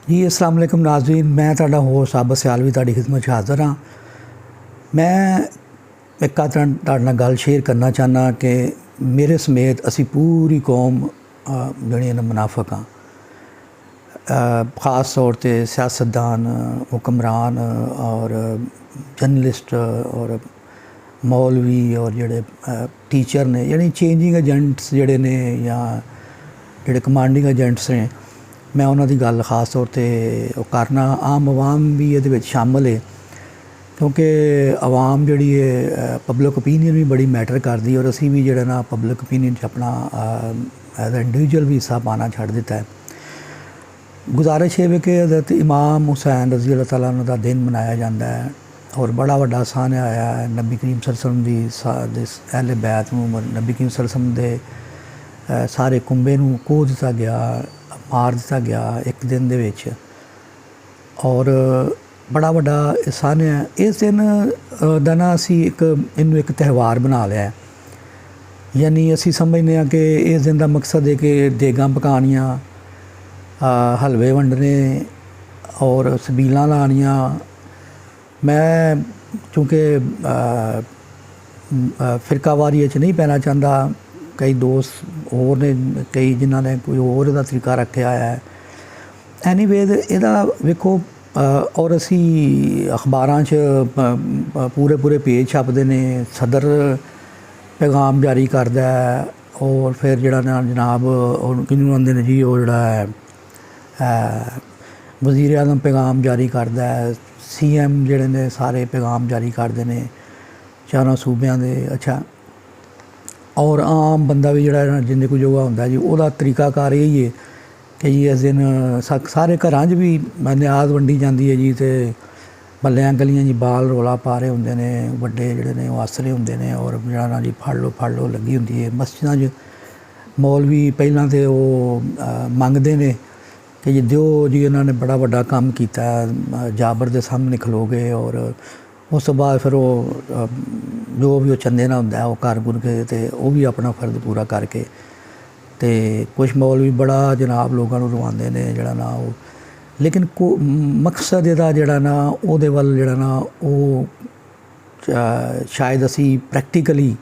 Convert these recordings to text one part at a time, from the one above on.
जी अस्सलाम वालेकुम नाज़रीन, मैं तुहाडा होस्ट आबिद सियालवी तुहाडी खिदमत 'च हाज़र हाँ। मैं एक तुहाडे नाल गल शेयर करना चाहना कि मेरे समेत असी पूरी कौम जिहड़ी ना मुनाफिक हाँ। ख़ास तौर ते सियासतदान, हुक्मरान और जर्नलिस्ट और मौलवी और जिहड़े टीचर ने, यानी चेंजिंग एजेंट्स जिहड़े ने या जिहड़े कमांडिंग एजेंट्स ने, मैं उन्हों की गल खास तौर पर करना। आम आवाम भी ये शामिल है क्योंकि आवाम जी है पब्लिक ओपीनियन भी बड़ी मैटर करती और असी भी जो ना पब्लिक ओपीनियन अपना एज ए इंडिविजुअल भी हिस्सा पाना छड़ दिता है। गुजारिश है कि हज़रत इमाम हुसैन रज़ी अल्लाह तआला अन्हु दा दिन मनाया जाता है और बड़ा वड्डा सान्या आया है। नबी करीम सल्लल्लाहु अलैहि वसल्लम दी अहले बैत नूं नबी करीम सल्लल्लाहु अलैहि वसल्लम दे सारे कुंबे नूं कोह दिता गया, मार दिता गया एक दिन दे विच और बड़ा वड्डा सान्या है। इस दिन दा ना असी इनू एक त्यौहार बना लिया है, यानी असी समझने कि इस दिन का मकसद है कि देगां पकानियाँ, हलवे वंडने और सबीलां लानियाँ। मैं चूँकि फिरकावारी नहीं पैना चाहता, कई दोस्त होर ने, कई जिन्हों ने कोई होर दा तरीका रखा है। एनीवेज इहदा वेखो और असी अखबारां च पूरे पूरे पेज छपदे ने, सदर पैगाम जारी करदा है और फिर जिहड़ा ना जनाब किन्नू आंदे ने जी वो जिहड़ा है वज़ीर आज़म पैगाम जारी करदा है, CM जिहड़े ने सारे पैगाम जारी करदे ने चारों सूबियां दे। अच्छा, और आम बंदा भी जिहड़ा जिन्ने कोई जोगा हुंदा जी ओहदा तरीकाकार यही है कि जी इस दिन सारे घरां च भी नियाज वंडी जाती है जी, तो मल्लियां गलियां जी बाल रौला पा रहे होंदे ने, वड्डे जिहड़े ने ओह हस रहे होंदे ने और जिहड़ा ना जी फड़ लो लगी हुंदी है। मस्जिदां च मौलवी पहलां ते ओह मंगदे ने कि जी दिओ जी, इन्होंने बड़ा वड्डा काम किया, जाबर के सामने खलो गए और उस तो बाद फिर वो जो भी वो चंदे ना होंदा है वो कर गुर के ते वो भी अपना फर्ज पूरा करके ते कुछ मौलवी बड़ा जनाब लोगों को रवांदे ने जिहड़ा ना वो, लेकिन मकसद इहदा जिहड़ा ना उहदे वल जिहड़ा ना वो शायद असी प्रैक्टिकली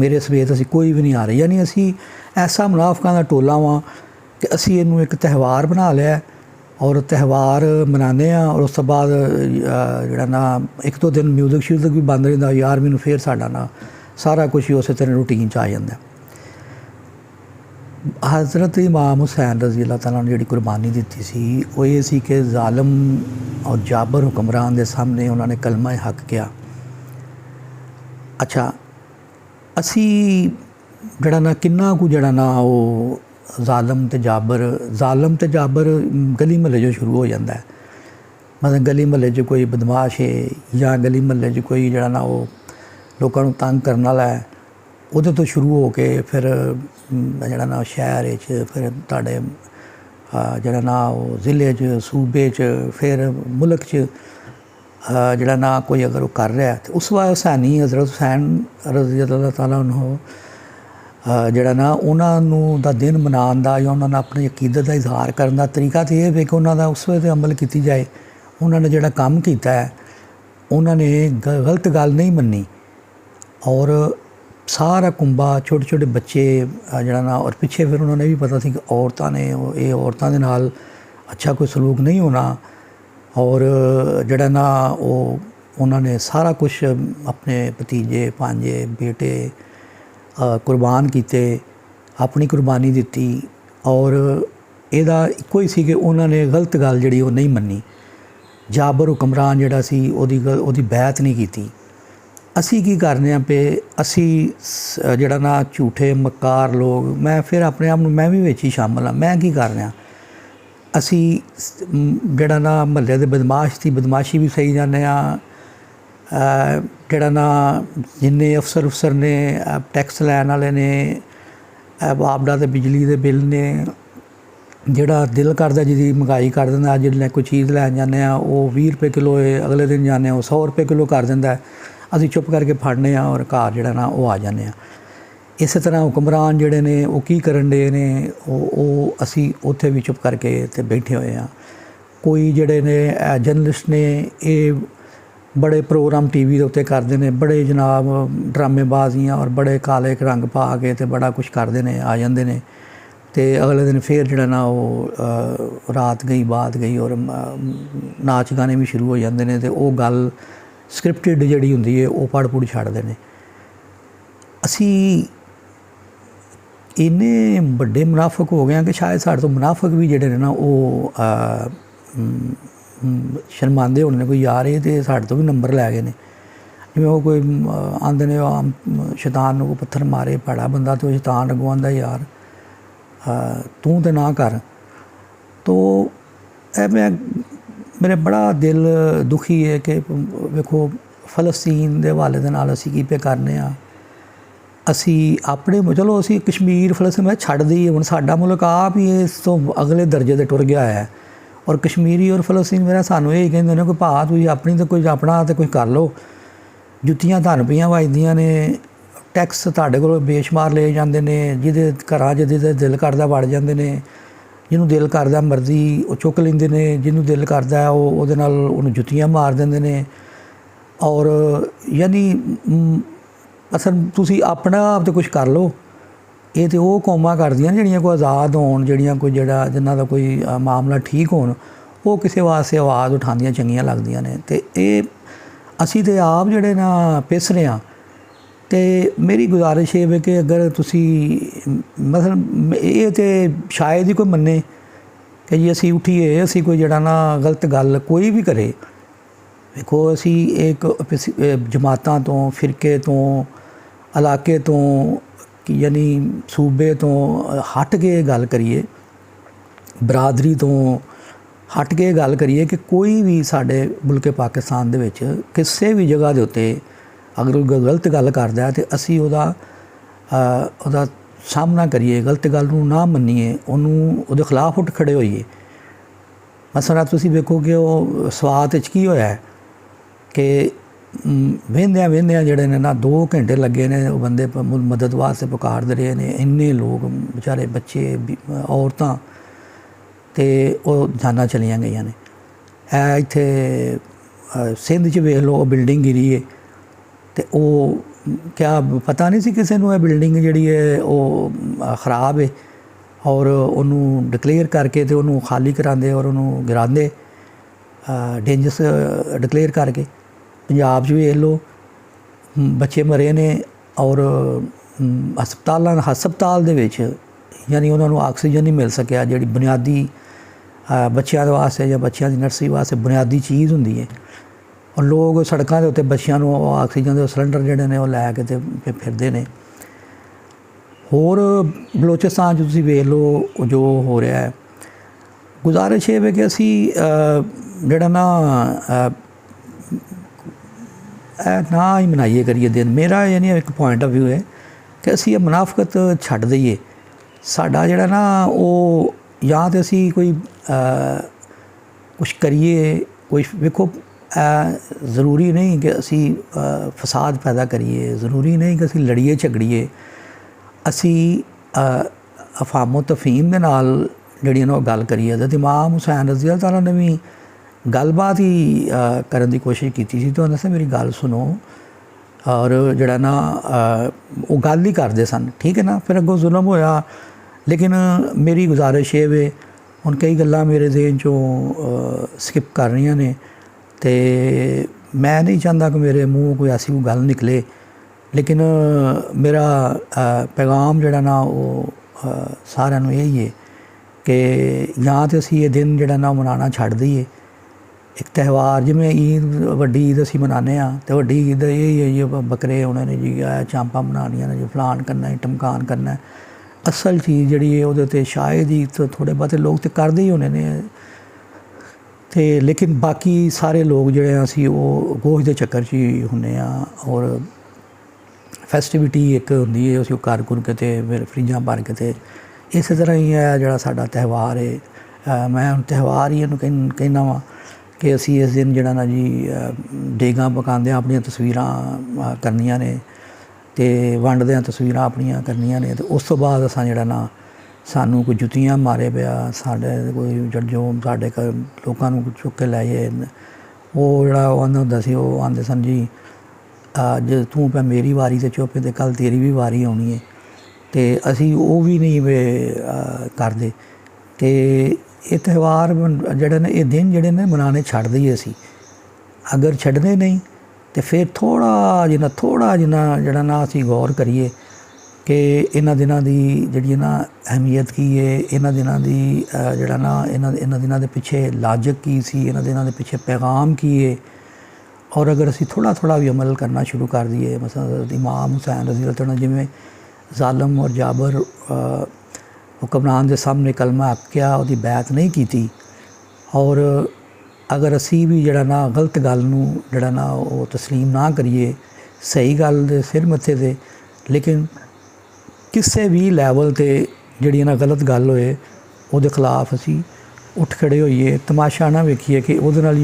मेरे समेत असी कोई भी नहीं आ रहे। यानी असी ऐसा मुनाफिकां दा टोला वां कि असी इनू एक त्यौहार बना लिया और त्यौहार मनाने और उस तो बाद जिहड़ा ना एक दो दिन म्यूजिक श्यूजिक भी बंद रहिंदा यार, मैनूं फिर साडा ना सारा कुछ ही उस तरह रूटीन च आ जांदा। हज़रत इमाम हुसैन रज़ी अल्लाह तआला ने जिहड़ी कुर्बानी दी सी वो ये सी कि ज़ालिम और जाबर हुक्मरान के सामने उन्होंने कलमा हक किया। अच्छा, असी जिहड़ा ना किन्ना कु जिहड़ा ना वो ज़ालिम ते जाबर गली महल्ले जो शुरू हो जाता है। मतलब गली महल्ले च कोई बदमाश है या गली महल्ले च कोई जिहड़ा ना वो लोगों को तंग करने वाला है, उहदे तो शुरू हो के फिर जिहड़ा ना शहर च, फिर तुहाडे जिहड़ा ना वो ज़िले च, सूबे च, फिर मुल्क च जिहड़ा ना कोई अगर वो कर रहा है तो उस हुसैनी हज़रत हुसैन रज़ी अल्लाह तआला अन्हु जिहड़ा ना उन्होंने दा दिन मनाने का या उन्होंने अपनी अकीदत का इजहार करने का तरीका तो यह है कि उन्होंने उस वे अमल की जाए। उन्होंने जिहड़ा काम किया है उन्होंने गलत गल नहीं मनी और सारा कुंबा छोटे छोटे बच्चे जिहड़ा ना, और पिछे फिर उन्होंने भी पता सी कि औरतां ने ये औरतां दे नाल अच्छा कोई सलूक नहीं होना और जिहड़ा ना वो उन्होंने सारा कुछ अपने भतीजे भांजे बेटे कुर्बान किए, अपनी कुर्बानी दी और इहदा इक्को ही सी कि उन्होंने गलत गल जिहड़ी वो नहीं मनी। जाबर हुक्मरान जिहड़ा सी ओहदी बैत नहीं की। असी की करने पे असी जिहड़ा ना झूठे मक्कार लोग, मैं फिर अपने आप मैं भी विच ही शामिल हाँ, मैं की कर रहा असी जिहड़ा ना महल्ले दे बदमाश थी बदमाशी भी सही जाने जिहड़ा ना जिन्ने अफसर ने टैक्स लैन वाले ने आपदा ते बिजली दे बिल ने जिहड़ा दिल करदा जी महंगाई कर दिंदा। जिसलै कोई चीज़ लैन जाने वो 20 रुपए किलो है, अगले दिन जाने वो 100 रुपए किलो कर दिंदा। असी चुप करके फड़ने और घर जिहड़ा ना वो आ जाने। इस तरह हुक्मरान जिहड़े ने वो की करन दे ने वो असी उत्थे भी चुप करके ते बैठे हुए हाँ। कोई जिहड़े ने जर्नलिस्ट ने ये बड़े प्रोग्राम टीवी के उत्ते करते हैं, बड़े जनाब ड्रामेबाजियाँ और बड़े काले रंग पा के तो बड़ा कुछ करते हैं, आ जाते हैं तो अगले दिन फिर जिहड़ा ना वो रात गई बात गई और नाच गाने भी शुरू हो जाते हैं तो वो गल स्क्रिप्टेड जिहड़ी हुंदी है वो पढ़ पुढ़ छड्डदे ने। असी इन्ने बड़े मुनाफक हो गए कि शायद साढ़े तो मुनाफक भी जिहड़े ने ना वो शर्मांदे होने ने, कोई यार ये तो साढ़े तो भी नंबर लै गए ने। जिवें वो कोई आंदे ने शैतान नूं पत्थर मारे, भैड़ा बंदा तो शैतान अगों आंदा यार तू तो ना कर। तो मैं मेरा बड़ा दिल दुखी है कि वेखो फलस्तीन के हवाले दे नाल असीं की पे करने आ। असी अपने चलो असी कश्मीर फलस्तीन में छड्ड दईए, हुण साडा मुल्क आप ही इस तो अगले दर्जे ते टुर गया है और कश्मीरी और फलस्तीन मेरा सानू यही कहंदे ने कि भा तुसीं अपनी तो कोई अपना तो कुछ कर लो, जुत्तियां धन पियां वजदियां ने, टैक्स तुहाडे कोलों बेशुमार ले जाते हैं, जिहदे घरां जिहदे दिल करदा वड़ जाते हैं, जिन्हों दिल करदा मर्जी वो चुक लेंदे ने, जिन्हों दिल करदा उहदे नाल उहनूं जुत्तियां मार दिंदे ने। और यानी असल तुसीं अपना आप तो कुछ कर लो, ये तो वो कौमां करदियां जिहड़ियां कोई आज़ाद होण, जिहड़ियां कोई जिन्हां दा कोई मामला ठीक होण, वो किसी वास्ते आवाज़ उठांदियां चंगियां लगदियां ने। ते ये असीं ते आप जिहड़े ना पिस रहे हां। तो मेरी गुजारिश है कि अगर तुसी मतलब ये तो शायद ही कोई मन्ने कि जी असी उठीए असी कोई जड़ा ना गलत गल कोई भी करे। देखो असी एक जमातां तो फिरके तो इलाके तो यानी सूबे तो हट के गल करिए, बरादरी तो हट के गल करिए कि कोई भी साडे मुल्क पाकिस्तान दे विच किसी भी जगह दे उत्ते अगर कोई गलत गल करदा है तो असी उहदा सामना करिए, गलत गल नूं ना मन्नीए, उहनूं उहदे खिलाफ उठ खड़े होइए। मसला तुसीं वेखो कि वो स्वात च की होया है कि वेंदियां वेंदियां जिहड़े ने ना 2 घंटे लगे ने बंदे मदद वास्ते पुकारदे रहे ने, इन्ने लोग बेचारे बच्चे औरतां ते वो जानां चलियां गईयां ने। इत्थे सिंध च वेख लो बिल्डिंग गिरी है तो वो क्या पता नहीं सी किसी नूं बिल्डिंग जिहड़ी है वो खराब है और उन्होंने डिकलेयर करके तो उन्होंने खाली करांदे और उन्होंने गिरांदे डेंजरस डिकलेयर करके। पंजाब च वेख लो बच्चे मरे ने और हस्पताल दे विच यानी उन्होंने ऑक्सीजन नहीं मिल सकिया, जिहड़ी बुनियादी बच्चों वास्ते या बच्चों की नर्सरी वास्ते बुनियादी चीज़ हुंदी है। और लोग सड़कों के उत्ते बच्चों को ऑक्सीजन के सिलेंडर जिहड़े ने वो लैके ते फिरदे ने। होर बलोचिस्तान तुसीं वेख लो जो हो रहा है। गुजारिश है कि असी जिहड़ा ना ना ही मनाइए करिए दिन। मेरा यानी एक पॉइंट ऑफ व्यू है कि असी मुनाफकत छड्ड दईए। साडा जिहड़ा ना वो या तो असी कोई कुछ करिए, कोई वेखो ज़रूरी नहीं कि असी फसाद पैदा करिए, ज़रूरी नहीं कि असी लड़िए झगड़िए। असी अफामो तफहीम दे नाल जिहड़ी ना गल करिए। तो इमाम हुसैन रज़ी अल्लाह तआला ने भी गलबात ही करन दी कोशिश की सी। तो उन्होंने मेरी गल सुनो और जिहड़ा ना वो गल ही करते सन, ठीक है ना। फिर अगों जुल्म होया, लेकिन मेरी गुजारिश ये वे हुण कई गल्लां मेरे ज़हन चों स्किप कर रही ने तो मैं नहीं चाहता कि मेरे मूँह कोई ऐसी कोई गल निकले। लेकिन मेरा पैगाम जिहड़ा ना वो सारिआं नूं यही है कि या तो असी ये दिन जिहड़ा ना मनाना छड्ड दईए। एक त्यौहार जिवें ईद वड्डी ईद असी मनाने तो वड्डी ईद यही है जी बकरे होने ने जी, चांपां बनानियां ने जी, फलान करना है टमकान करना है। असल चीज़ जिहड़ी है उहदे ते शायद ही तो थोड़े बहुते लोग तो करदे ही होने ने ते, लेकिन बाकी सारे लोग जिहड़े असी वो गोश दे चक्कर च ही हुंदे आ। और फैसटिविटी एक हुंदी है उसी कर कुर के ते फिर फ्रिजां भर के ते इस तरह ही है जिहड़ा साडा त्यौहार है। मैं हुण त्यौहार ही इहनूं कहना वा कि असी इस दिन जिहड़ा ना जी देगां पकांदे अपनियां तस्वीरां करनियां ने ते वंडदे तस्वीरां अपनियां करनियां ने। तो उस तो बाद असां जिहड़ा ना ਸਾਨੂੰ ਕੋਈ ਜੁੱਤੀਆਂ ਮਾਰੇ ਪਿਆ, ਸਾਡੇ ਕੋਈ ਜੋ ਸਾਡੇ ਘਰ ਲੋਕਾਂ ਨੂੰ ਚੁੱਕ ਕੇ ਲੈ ਜਾਏ, ਉਹ ਜਿਹੜਾ ਉਹ ਆਉਂਦਾ ਹੁੰਦਾ ਸੀ, ਉਹ ਆਉਂਦੇ ਸਨ ਜੀ ਅੱਜ ਤੂੰ ਪੈ ਮੇਰੀ ਵਾਰੀ ਤੇ ਚੁੱਪ ਤੇ ਕੱਲ੍ਹ ਤੇਰੀ ਵੀ ਵਾਰੀ ਆਉਣੀ ਹੈ। ਅਤੇ ਅਸੀਂ ਉਹ ਵੀ ਨਹੀਂ ਕਰਦੇ। ਅਤੇ ਇਹ ਤਿਉਹਾਰ ਜਿਹੜੇ ਨੇ, ਇਹ ਦਿਨ ਜਿਹੜੇ ਨੇ ਮਨਾਉਣੇ ਛੱਡ ਦਈਏ ਅਸੀਂ। ਅਗਰ ਛੱਡਦੇ ਨਹੀਂ ਤਾਂ ਫਿਰ ਥੋੜ੍ਹਾ ਜਿਹਾ ਜਿਹੜਾ ਨਾ ਅਸੀਂ ਗੌਰ ਕਰੀਏ ਕਿ ਇਹਨਾਂ ਦਿਨਾਂ ਦੀ ਜਿਹੜੀ ਨਾ ਅਹਿਮੀਅਤ ਕੀ ਹੈ, ਇਹਨਾਂ ਦਿਨਾਂ ਦੀ ਜਿਹੜਾ ਨਾ ਇਹਨਾਂ ਦਿਨਾਂ ਦੇ ਪਿੱਛੇ ਲਾਜਕ ਕੀ ਸੀ, ਇਹਨਾਂ ਦਿਨਾਂ ਦੇ ਪਿੱਛੇ ਪੈਗਾਮ ਕੀ ਹੈ। ਔਰ ਅਗਰ ਅਸੀਂ ਥੋੜ੍ਹਾ ਵੀ ਅਮਲ ਕਰਨਾ ਸ਼ੁਰੂ ਕਰ ਦਈਏ, ਮਸਲਾਂ ਇਮਾਮ ਹੁਸੈਨ ਰਜ਼ੀ ਅੱਲਾਹ ਤਆਲਾ ਜਿਵੇਂ ਜ਼ਾਲਮ ਔਰ ਜਾਬਰ ਹੁਕਮਰਾਨ ਦੇ ਸਾਹਮਣੇ ਕਲਮਾ ਆਕਿਆ, ਉਹਦੀ ਬੈਤ ਨਹੀਂ ਕੀਤੀ। ਔਰ ਅਗਰ ਅਸੀਂ ਵੀ ਜਿਹੜਾ ਨਾ ਗਲਤ ਗੱਲ ਨੂੰ ਜਿਹੜਾ ਨਾ ਉਹ ਤਸਲੀਮ ਨਾ ਕਰੀਏ, ਸਹੀ ਗੱਲ ਦੇ ਸਿਰ ਮੱਥੇ 'ਤੇ, ਲੇਕਿਨ ਕਿਸੇ ਵੀ ਲੈਵਲ 'ਤੇ ਜਿਹੜੀ ਨਾ ਗਲਤ ਗੱਲ ਹੋਏ ਉਹਦੇ ਖਿਲਾਫ ਅਸੀਂ ਉੱਠ ਖੜ੍ਹੇ ਹੋਈਏ, ਤਮਾਸ਼ਾ ਨਾ ਵੇਖੀਏ ਕਿ ਉਹਦੇ ਨਾਲ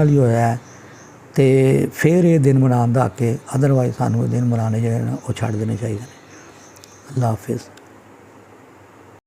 ਹੀ ਹੋਇਆ ਅਤੇ ਫਿਰ ਇਹ ਦਿਨ ਮਨਾਉਣ ਦਾ ਹੱਕ ਹੈ। ਅਦਰਵਾਈਜ਼ ਸਾਨੂੰ ਇਹ ਦਿਨ ਮਨਾਉਣੇ ਜਿਹੜੇ ਨੇ ਉਹ ਛੱਡ ਦੇਣੇ ਚਾਹੀਦੇ ਨੇ। ਅੱਲਾ ਹਾਫਿਜ਼।